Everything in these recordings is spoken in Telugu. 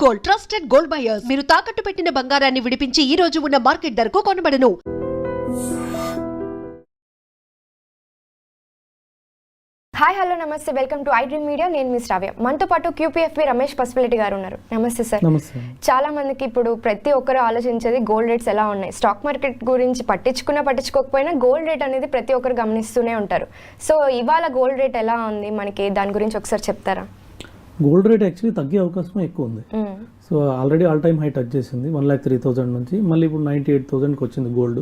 గోల్డ్ ట్రస్టెడ్ గోల్డ్ బయర్స్ మీరు తాకట్టు పెట్టిన బంగారాన్ని విడిపించి ఈ రోజు ఉన్న మార్కెట్ ధరకు కొనబడను. హాయ్ హలో నమస్తే, welcome to I dream media. నేను మీ శ్రావ్య. మనతో పాటు QPFB రమేష్ పసుపులెట్టి గారు ఉన్నారు. నమస్తే సార్. నమస్తే. చాలా మందికి ఇప్పుడు ప్రతి ఒక్కరు ఆలోచించేది గోల్డ్ రేట్స్ ఎలా ఉన్నాయి. స్టాక్ మార్కెట్ గురించి పట్టించుకోకపోయినా గోల్డ్ రేట్ అనేది ప్రతి ఒక్కరు గమనిస్తూనే ఉంటారు. సో ఇవాళ గోల్డ్ రేట్ ఎలా ఉంది, మనకి దాని గురించి ఒకసారి చెప్తారా? గోల్డ్ రేట్ యాక్చువల్లీ తగ్గే అవకాశం ఎక్కువ ఉంది. So already all time high touch చేసింది 1,03,000 నుంచి. మళ్ళీ ఇప్పుడు 98,000కి వచ్చింది గోల్డ్.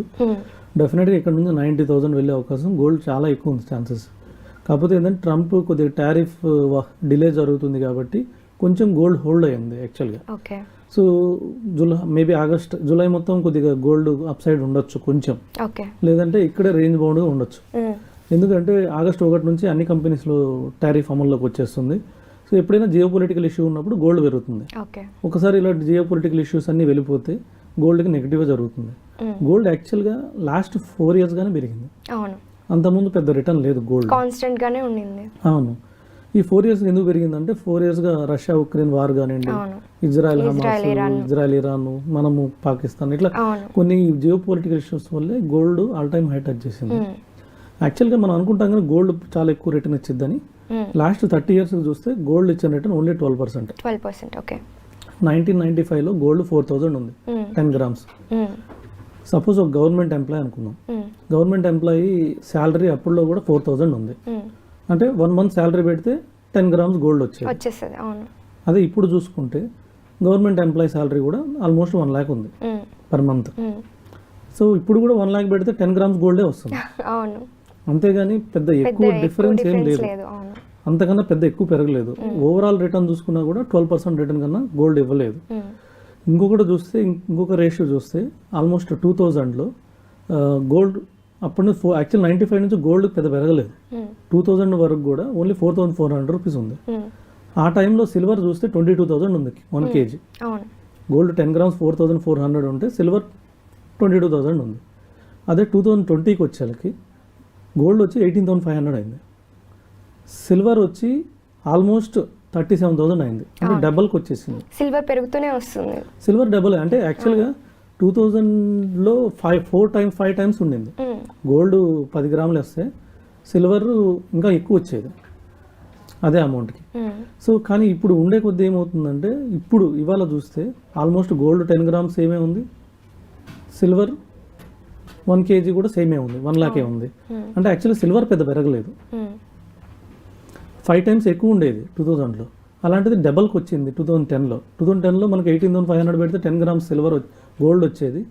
డెఫినెట్గా ఇక్కడ నుంచి 90,000 వెళ్ళే అవకాశం గోల్డ్ చాలా ఎక్కువ ఉంది ఛాన్సెస్. కాకపోతే ఏంటంటే ట్రంప్ కొద్దిగా టారిఫ్ డిలే జరుగుతుంది కాబట్టి కొంచెం గోల్డ్ హోల్డ్ అయ్యింది యాక్చువల్గా. సో మేబీ జూలై మొత్తం కొద్దిగా గోల్డ్ అప్ సైడ్ ఉండొచ్చు కొంచెం, లేదంటే ఇక్కడే రేంజ్ బౌండ్గా ఉండొచ్చు. ఎందుకంటే ఆగస్ట్ 1 నుంచి అన్ని కంపెనీస్లో టారిఫ్ అమల్లోకి వచ్చేస్తుంది. సో ఎప్పుడైనా జియో పొలిటికల్ ఇష్యూ ఉన్నప్పుడు గోల్డ్ పెరుగుతుంది. ఒకసారి ఇలా జియో పొలిటికల్ ఇష్యూస్ అన్నీ వెళ్ళిపోతే గోల్డ్కి నెగిటివ్గా జరుగుతుంది. గోల్డ్ యాక్చువల్గా లాస్ట్ 4 yearsగానే పెరిగింది. అంతకుముందు పెద్ద రిటర్న్ లేదు, గోల్డ్ కాన్స్టెంట్ గానే ఉండింది. అవును. ఈ 4 years ఎందుకు పెరిగిందంటే 4 yearsగా రష్యా ఉక్రెయిన్ వార్ కానివ్వండి, ఇజ్రాయెల్ ఇరాన్, మనము పాకిస్తాన్, ఇట్లా కొన్ని జియో పొలిటికల్ ఇష్యూస్ వల్లే gold all time high touch చేసింది. యాక్చువల్గా మనం అనుకుంటాం కానీ గోల్డ్ చాలా ఎక్కువ రిటర్న్ ఇచ్చిద్దని. లాస్ట్ 30 years చూస్తే గోల్డ్ ఇచ్చిన రిటర్న్ ఓన్లీ 12%. 1995లో గోల్డ్ 4,000 ఉంది 10 grams. సపోజ్ ఒక గవర్నమెంట్ ఎంప్లాయీ అనుకుందాం. గవర్నమెంట్ ఎంప్లాయీ శాలరీ అప్పుడులో కూడా 4,000 ఉంది. అంటే 1 month శాలరీ పెడితే 10 grams గోల్డ్ వచ్చేది. అదే ఇప్పుడు చూసుకుంటే గవర్నమెంట్ ఎంప్లాయీ శాలరీ కూడా ఆల్మోస్ట్ 1 lakh ఉంది పర్ మంత్. సో ఇప్పుడు కూడా 1 lakh పెడితే 10 grams గోల్డే వస్తుంది. అంతేగాని పెద్ద ఎక్కువ డిఫరెన్స్ ఏం లేదు, అంతకన్నా పెద్ద ఎక్కువ పెరగలేదు. ఓవరాల్ రిటర్న్ చూసుకున్నా కూడా 12% రిటర్న్ కన్నా గోల్డ్ ఇవ్వలేదు. ఇంకొక రేషియో చూస్తే ఆల్మోస్ట్ 2000లో గోల్డ్ అప్పటి నుంచి యాక్చువల్ 95 నుంచి గోల్డ్ పెద్ద పెరగలేదు. 2000 వరకు కూడా ఓన్లీ 4,400 రూపీస్ ఉంది. ఆ టైంలో సిల్వర్ చూస్తే 22,000 ఉంది 1 kg. గోల్డ్ 10 grams 4,400 ఉంటే సిల్వర్ 22,000 ఉంది. అదే 2020కి వచ్చేళ్ళకి గోల్డ్ వచ్చి 18,500 అయింది. సిల్వర్ వచ్చి ఆల్మోస్ట్ 37,000 అయింది. అంటే డబల్కి వచ్చేసింది. సిల్వర్ పెరుగుతూనే వస్తుంది. సిల్వర్ డబల్ అంటే యాక్చువల్గా 2000లో 5 times ఉండింది. గోల్డ్ 10 grams వస్తే సిల్వర్ ఇంకా ఎక్కువ వచ్చేది అదే అమౌంట్కి. సో కానీ ఇప్పుడు ఉండే కొద్ది ఏమవుతుందంటే ఇప్పుడు ఇవాళ చూస్తే ఆల్మోస్ట్ గోల్డ్ 10 grams ఏమే ఉంది, సిల్వర్ 1 kg కూడా సేమే ఉంది, 1 lakh ఉంది. అంటే యాక్చువల్లీ సిల్వర్ పెద్ద పెరగలేదు, 5 times ఎక్కువ ఉండేది 2000లో. అలాంటిది డబల్కి వచ్చింది 2010లో మనకి 18,500 పెడితే 10 grams సిల్వర్ గోల్డ్ వచ్చేది.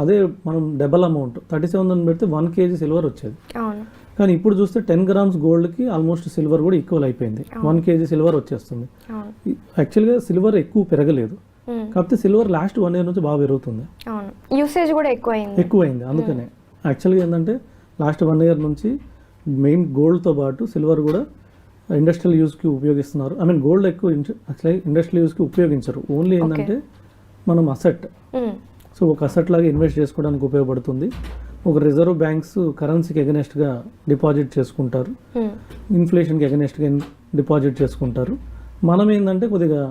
అదే మనం డబల్ అమౌంట్ 37,000 పెడితే 1 kg సిల్వర్ వచ్చేది. కానీ ఇప్పుడు చూస్తే 10 grams గోల్డ్కి ఆల్మోస్ట్ సిల్వర్ కూడా ఈక్వల్ అయిపోయింది, 1 kg సిల్వర్ వచ్చేస్తుంది. యాక్చువల్గా సిల్వర్ ఎక్కువ పెరగలేదు, కాకపోతే సిల్వర్ లాస్ట్ 1 year నుంచి బాగా పెరుగుతుంది. యూసేజ్ కూడా ఎక్కువైంది. అందుకనే యాక్చువల్గా ఏంటంటే లాస్ట్ 1 year నుంచి మెయిన్ గోల్డ్తో పాటు సిల్వర్ కూడా ఇండస్ట్రియల్ యూస్కి ఉపయోగిస్తున్నారు. ఐ మీన్ గోల్డ్ ఎక్కువ యాక్చువల్లీ ఇండస్ట్రియల్ యూస్కి ఉపయోగించరు. ఓన్లీ ఏంటంటే మనం అసెట్, సో ఒక అసెట్ లాగా ఇన్వెస్ట్ చేసుకోవడానికి ఉపయోగపడుతుంది. ఒక రిజర్వ్ బ్యాంక్స్ కరెన్సీకి ఎగనెస్ట్గా డిపాజిట్ చేసుకుంటారు, ఇన్ఫ్లేషన్కి ఎగనెస్ట్గా డిపాజిట్ చేసుకుంటారు. మనం ఏంటంటే కొద్దిగా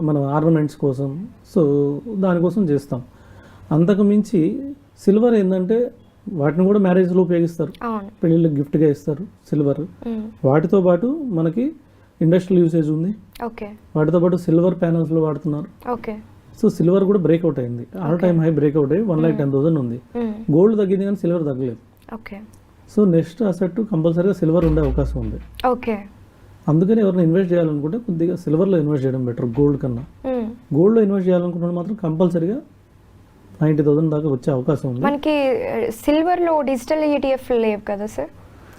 మన ఆర్నమెంట్స్ కోసం, సో దానికోసం చేస్తాం. అంతకు మించి సిల్వర్ ఏంటంటే వాటిని కూడా మ్యారేజ్లో ఉపయోగిస్తారు, పెళ్ళిళ్ళకి గిఫ్ట్గా ఇస్తారు సిల్వర్. వాటితో పాటు మనకి ఇండస్ట్రియల్ యూసేజ్ ఉంది, వాటితో పాటు సిల్వర్ ప్యానల్స్లో వాడుతున్నారు. సో సిల్వర్ కూడా బ్రేక్అవుట్ అయింది, ఆల్ టైమ్ హై బ్రేక్అవుట్ అయ్యి 1,10,000 ఉంది. గోల్డ్ తగ్గింది కానీ సిల్వర్ తగ్గలేదు. సో నెక్స్ట్ అసెట్ కంపల్సరీగా సిల్వర్ ఉండే అవకాశం ఉంది. అందుకని ఎవరైనా ఇన్వెస్ట్ చేయాలనుకుంటే కొద్దిగా సిల్వర్లో ఇన్వెస్ట్ చేయడం బెటర్ గోల్డ్ కన్నా. గోల్డ్లో ఇన్వెస్ట్ చేయాలనుకుంటే మాత్రం కంపల్సరీగా 90,000 దాకా వచ్చే అవకాశం ఉంది. మనకి సిల్వర్లో డిజిటల్ ETF లేవు కదా సార్?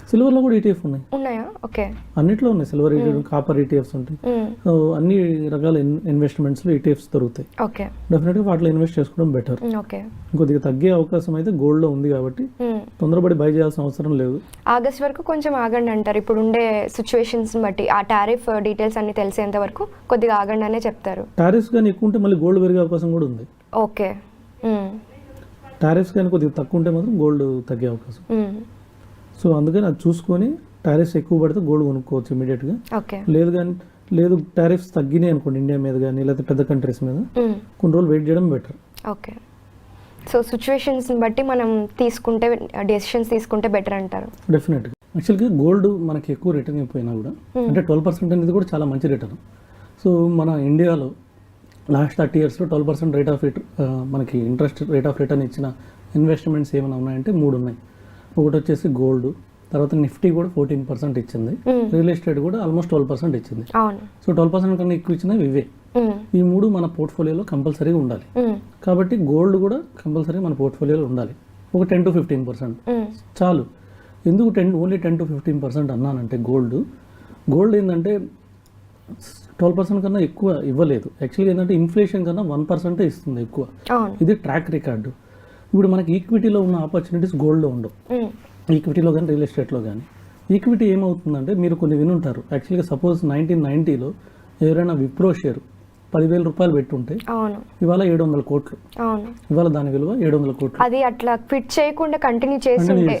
సిల్వర్లో కూడా ETF ఉన్నాయా? ఓకే, అన్నిట్లో ఉన్నాయి. సిల్వర్ ETF, కాపర్ ETFs ఉంటాయి. అన్ని రకాల ఇన్వెస్ట్మెంట్స్లో ETFs దొరుకుతాయి. డెఫినెట్గా వాటిలో ఇన్వెస్ట్ చేసుకోవడం బెటర్. కొద్దిగా తగ్గే అవకాశం అయితే గోల్డ్లో ఉంది కాబట్టి తొందరపడి బై చేయాల్సిన అవసరం లేదు. ఆగస్ట్ వరకు కొంచెం ఆగండి అంటారు. ఇప్పుడు ఉండే సిచ్యువేషన్స్ బట్టి ఆ టారిఫ్ డీటెయిల్స్ అన్ని తెలిసేంత వరకు కొద్దిగా ఆగండి అనే చెప్తారు. టారిఫ్స్ కానీ ఎక్కువ ఉంటే మళ్ళీ గోల్డ్ పెరిగే అవకాశం కూడా ఉంది. టారిఫ్స్ కానీ కొద్దిగా తక్కువ ఉంటే మాత్రం గోల్డ్ తగ్గే అవకాశం. సో అందుకని అది చూసుకొని టారిఫ్స్ ఎక్కువ పడితే గోల్డ్ కొనుక్కోవచ్చు ఇమీడియట్గా. లేదు కానీ లేదు టారిఫ్స్ తగ్గినాయి అనుకోండి ఇండియా మీద కానీ లేకపోతే పెద్ద కంట్రీస్ మీద కొన్ని రోజులు వెయిట్ చేయడం బెటర్. ఓకే, సో సిచ్యువేషన్స్ని బట్టి మనం తీసుకుంటే డెసిషన్స్ తీసుకుంటే బెటర్ అంటారు. డెఫినెట్గా యాక్చువల్గా గోల్డ్ మనకి ఎక్కువ రిటర్న్ అయిపోయినా కూడా అంటే 12% అనేది కూడా చాలా మంచి రిటర్న్. సో మన ఇండియాలో లాస్ట్ 30 yearsలో 12% రేట్ ఆఫ్ మనకి ఇంట్రెస్ట్ రేట్ ఆఫ్ రిటర్న్ ఇచ్చిన ఇన్వెస్ట్మెంట్స్ ఏమైనా ఉన్నాయంటే 3 ఉన్నాయి. ఒకటి వచ్చేసి గోల్డ్, తర్వాత నిఫ్టీ కూడా 14% ఇచ్చింది, రియల్ ఎస్టేట్ కూడా ఆల్మోస్ట్ 12% ఇచ్చింది. సో 12% కన్నా ఎక్కువ ఇచ్చినవి ఇవే. ఈ 3 మన పోర్ట్ఫోలియోలో కంపల్సరీగా ఉండాలి. కాబట్టి గోల్డ్ కూడా కంపల్సరీ మన పోర్ట్ఫోలియోలో ఉండాలి. ఒక 10 to 15% చాలు. ఎందుకు ఓన్లీ 10 to 15% అన్నానంటే గోల్డ్ ఏంటంటే 12% కన్నా ఎక్కువ ఇవ్వలేదు. యాక్చువల్గా ఏంటంటే ఇన్ఫ్లేషన్ కన్నా 1% ఇస్తుంది ఎక్కువ. ఇది ట్రాక్ రికార్డు. ఇప్పుడు మనకి ఈక్విటీలో ఉన్న ఆపర్చునిటీస్ గోల్డ్లో ఉండవు, ఈక్విటీలో కానీ రియల్ ఎస్టేట్లో కానీ. ఈక్విటీ ఏమవుతుందంటే మీరు కొన్ని వినుంటారు. యాక్చువల్గా సపోజ్ 1990లో ఎవరైనా విప్రో షేర్ 10,000 రూపాయలు పెట్టుంటే ఇవాళ 700 కోట్లు, ఇవాళ దాని విలువ 700 కోట్లు. అది అట్లా క్విట్ చేయకుండా కంటిన్యూ చేస్తుంటే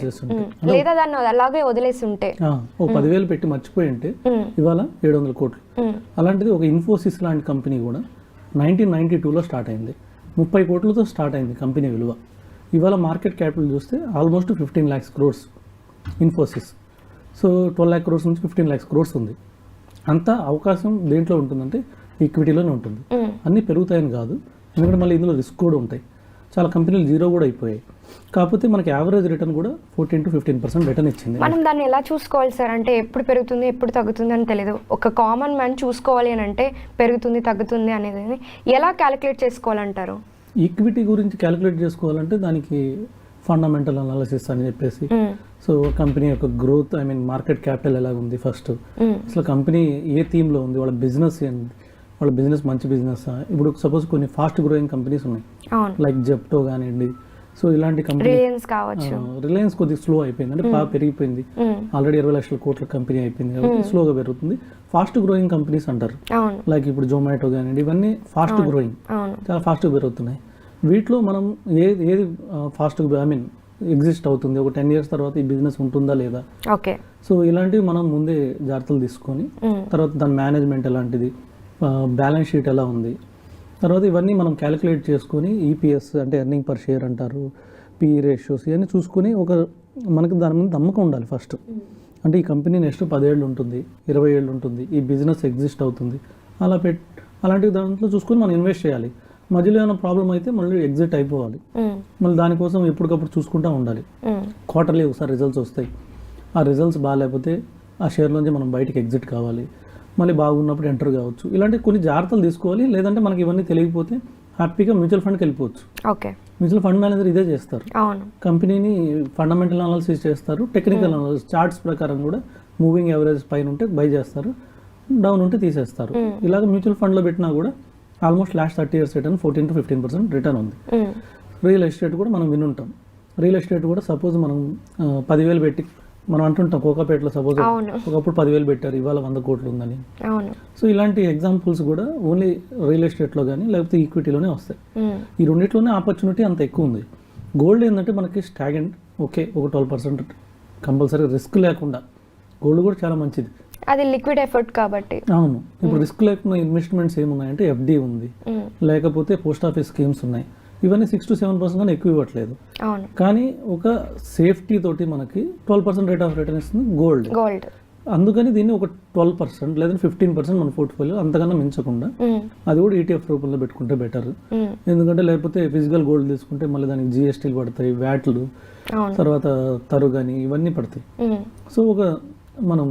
లేదా దాన్ని అలాగే వదిలేస్తుంటే ఓ 10,000 పెట్టి మర్చిపోయి ఉంటే ఇవాళ 700 కోట్లు. అలాంటిది ఒక ఇన్ఫోసిస్ లాంటి కంపెనీ కూడా 1992లో స్టార్ట్ అయింది, 30 కోట్లతో స్టార్ట్ అయింది కంపెనీ విలువ. ఇవాళ మార్కెట్ క్యాపిటల్ చూస్తే almost 15 lakhs crores Infosys. So 12 lakh crores నుంచి 15 lakhs crores ఉంది. అంత అవకాశం దేంట్లో ఉంటుందంటే ఈక్విటీలోనే ఉంటుంది. అన్నీ పెరుగుతాయని కాదు, ఎందుకంటే మళ్ళీ ఇందులో రిస్క్ కూడా ఉంటాయి. చాలా కంపెనీలు జీరో కూడా అయిపోయాయి. కాకపోతే మనకి యావరేజ్ రిటర్న్ కూడా 14 to 15% రిటర్న్ ఇచ్చింది. మనం దాన్ని ఎలా చూసుకోవాలి సార్? అంటే ఎప్పుడు పెరుగుతుంది ఎప్పుడు తగ్గుతుంది అని తెలియదు. ఒక కామన్ మ్యాన్ చూసుకోవాలి అని అంటే పెరుగుతుంది తగ్గుతుంది అనేది ఎలా క్యాలిక్యులేట్ చేసుకోవాలంటారు? ఈక్విటీ గురించి క్యాలిక్యులేట్ చేసుకోవాలంటే దానికి ఫండమెంటల్ అనాలిసిస్ అని చెప్పేసి, సో కంపెనీ యొక్క గ్రోత్ మార్కెట్ క్యాపిటల్ ఎలా ఉంది ఫస్ట్, అసలు కంపెనీ ఏ థీమ్లో ఉంది, వాళ్ళ బిజినెస్ ఏంది, వాళ్ళ బిజినెస్ మంచి బిజినెస్. ఇప్పుడు సపోజ్ కొన్ని ఫాస్ట్ గ్రోయింగ్ కంపెనీస్ ఉన్నాయి లైక్ జెప్టో కానివ్వండి. సో ఇలాంటి కంపెనీ రిలయన్స్ కొద్దిగా స్లో అయిపోయింది, అంటే బాగా పెరిగిపోయింది, ఆల్రెడీ 20 లక్షల కోట్ల కంపెనీ అయిపోయింది కాబట్టి స్లోగా పెరుగుతుంది. ఫాస్ట్ గ్రోయింగ్ కంపెనీస్ అంటారు, లైక్ ఇప్పుడు జొమాటో కానివ్వండి, ఇవన్నీ ఫాస్ట్ గ్రోయింగ్, చాలా ఫాస్ట్గా పెరుగుతున్నాయి. వీటిలో మనం ఏది ఫాస్ట్గా ఎగ్జిస్ట్ అవుతుంది, ఒక 10 years తర్వాత ఈ బిజినెస్ ఉంటుందా లేదా. సో ఇలాంటివి మనం ముందే జాగ్రత్తలు తీసుకొని తర్వాత దాని మేనేజ్మెంట్ ఎలాంటిది, బ్యాలెన్స్ షీట్ ఎలా ఉంది, తర్వాత ఇవన్నీ మనం క్యాలిక్యులేట్ చేసుకొని ఈపీఎస్ అంటే ఎర్నింగ్ పర్ షేర్ అంటారు, పిఈ రేషియోస్ ఇవన్నీ చూసుకొని మనకి దాని మీద నమ్మకం ఉండాలి ఫస్ట్. అంటే ఈ కంపెనీ నెక్స్ట్ 10 ఏళ్ళు ఉంటుంది, 20 ఏళ్ళు ఉంటుంది, ఈ బిజినెస్ ఎగ్జిస్ట్ అవుతుంది, అలాంటి దాంట్లో చూసుకొని మనం ఇన్వెస్ట్ చేయాలి. మధ్యలో ఏమైనా ప్రాబ్లం అయితే మళ్ళీ ఎగ్జిట్ అయిపోవాలి. మళ్ళీ దానికోసం ఎప్పటికప్పుడు చూసుకుంటూ ఉండాలి. క్వార్టర్లీ ఒకసారి రిజల్ట్స్ వస్తాయి, ఆ రిజల్ట్స్ బాగాలేకపోతే ఆ షేర్లోంచి మనం బయటికి ఎగ్జిట్ కావాలి, మళ్ళీ బాగున్నప్పుడు ఎంటర్ కావచ్చు. ఇలాంటి కొన్ని జాగ్రత్తలు తీసుకోవాలి. లేదంటే మనకి ఇవన్నీ తెలియకపోతే హ్యాపీగా మ్యూచువల్ ఫండ్కి వెళ్ళిపోవచ్చు. మ్యూచువల్ ఫండ్ మేనేజర్ ఇదే చేస్తారు, కంపెనీని ఫండమెంటల్ అనాలిసిస్ చేస్తారు, టెక్నికల్ అనాలిసిస్ చార్ట్స్ ప్రకారం కూడా మూవింగ్ యావరేజ్ పైన ఉంటే బై చేస్తారు, డౌన్ ఉంటే తీసేస్తారు. ఇలాగ మ్యూచువల్ ఫండ్లో పెట్టినా కూడా almost last 30 years return 14 to 15% return ఉంది. రియల్ ఎస్టేట్ కూడా మనం వినుంటాం. రియల్ ఎస్టేట్ కూడా సపోజ్ మనం 10,000 పెట్టి మనం అంటుంటాం, కోకాపేటలో సపోజ్ ఒకప్పుడు 10,000 పెట్టారు, ఇవాళ 100 కోట్లు ఉందని. సో ఇలాంటి ఎగ్జాంపుల్స్ కూడా ఓన్లీ రియల్ ఎస్టేట్లో కానీ లేకపోతే ఈక్విటీలోనే వస్తాయి. ఈ రెండిట్లోనే ఆపర్చునిటీ అంత ఎక్కువ ఉంది. గోల్డ్ ఏంటంటే మనకి స్టాగెంట్, ఓకే ఒక 12% కంపల్సరీ రిస్క్ లేకుండా, గోల్డ్ కూడా చాలా మంచిది, అది లిక్విడ్ ఎఫర్ట్ కాబట్టి. అవును, ఇప్పుడు రిస్క్ లేకుండా ఇన్వెస్ట్మెంట్స్ ఏమున్నాయంటే ఎఫ్డి ఉంది, లేకపోతే పోస్ట్ ఆఫీస్ స్కీమ్స్ ఉన్నాయి. ఇవన్నీ 6 to 7% కన్నా ఎక్కువ ఇవ్వట్లేదు. కానీ ఒక సేఫ్టీ తోటి మనకి 12% రేట్ ఆఫ్ రిటర్న్ ఇస్తుంది గోల్డ్. అందుకని దీన్ని ఒక 12% లేదా 15% మన పోర్ట్ఫోలియో అంతకన్నా మించకుండా అది కూడా ఈటీఎఫ్ రూపంలో పెట్టుకుంటే బెటర్. ఎందుకంటే లేకపోతే ఫిజికల్ గోల్డ్ తీసుకుంటే మళ్ళీ దానికి జిఎస్టీలు పడతాయి, వ్యాట్లు, తర్వాత తరుగని ఇవన్నీ పడతాయి. సో ఒక మనం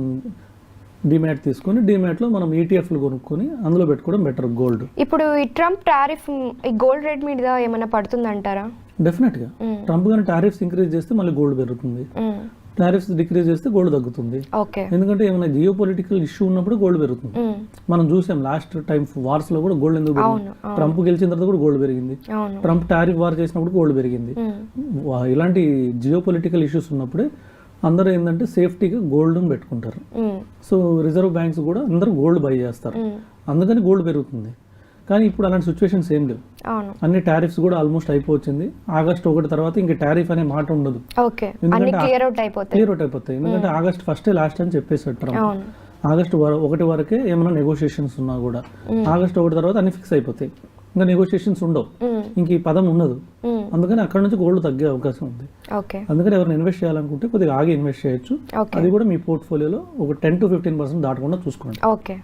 డిమాట్ తీసుకొని డిమాట్లో మనం ఈటీఎఫ్లు కొనుక్కొని అందులో పెట్టుకోవడం బెటర్ గోల్డ్. ఇప్పుడు ఈ ట్రంప్ టారిఫ్ ఈ గోల్డ్ రేట్ మీద ఏమైనా పడుతుందంటారా? డెఫినెట్గా ట్రంప్ కానీ టారిఫ్స్ ఇంక్రీజ్ చేస్తే మళ్ళీ గోల్డ్ పెరుగుతుంది, టారిఫ్స్ డిక్రీజ్ చేస్తే గోల్డ్ తగ్గుతుంది. ఎందుకంటే ఏమైనా జియో పొలిటికల్ ఇష్యూ ఉన్నప్పుడు గోల్డ్ పెరుగుతుంది. మనం చూసాం లాస్ట్ టైం వార్స్ లో కూడా గోల్డ్ ఎందుకు పెరిగింది, ట్రంప్ గెలిచిన తర్వాత కూడా గోల్డ్ పెరిగింది, ట్రంప్ టారిఫ్ వార్ చేసినప్పుడు గోల్డ్ పెరిగింది. ఇలాంటి జియో పొలిటికల్ ఇష్యూస్ ఉన్నప్పుడే అందరూ ఏంటంటే సేఫ్టీగా గోల్డ్ పెట్టుకుంటారు. సో రిజర్వ్ బ్యాంక్స్ కూడా అందరూ గోల్డ్ బై చేస్తారు, అందుకని గోల్డ్ పెరుగుతుంది. కానీ ఇప్పుడు అలాంటి సిచ్యువేషన్స్ ఏం లేవు, అన్ని టారిఫ్స్ కూడా ఆల్మోస్ట్ అయిపోతుంది. August 1 తర్వాత ఇంక టారిఫ్ అనే మాట ఉండదు, క్లియర్ అవుట్ అయిపోతాయి. ఎందుకంటే August 1 లాస్ట్ అని చెప్పేసాడు ట్రంప్. ఆగస్టు 1 వరకే ఏమైనా నెగోషియేషన్స్ ఉన్నా కూడా ఆగస్టు 1 తర్వాత అన్ని ఫిక్స్ అయిపోతాయి, ఇంకా నెగోషియేషన్స్ ఉండవు, ఇంక ఈ పదం ఉండదు. అందుకని అక్కడ నుంచి గోల్డ్ తగ్గే అవకాశం ఉంది. ఓకే. అందుకని ఎవరైనా ఇన్వెస్ట్ చేయాలనుకుంటే కొద్దిగా ఆగి ఇన్వెస్ట్ చేయొచ్చు. అది కూడా మీ పోర్ట్ఫోలియోలో ఒక 10 to 15% దాటకుండా చూసుకోండి. ఓకే.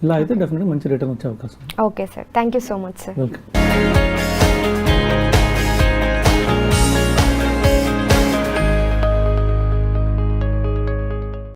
ఇలా అయితే డెఫినెట్గా మంచి రిటర్న్ వచ్చే అవకాశం ఉంది. Okay sir, thank you so much sir. Welcome.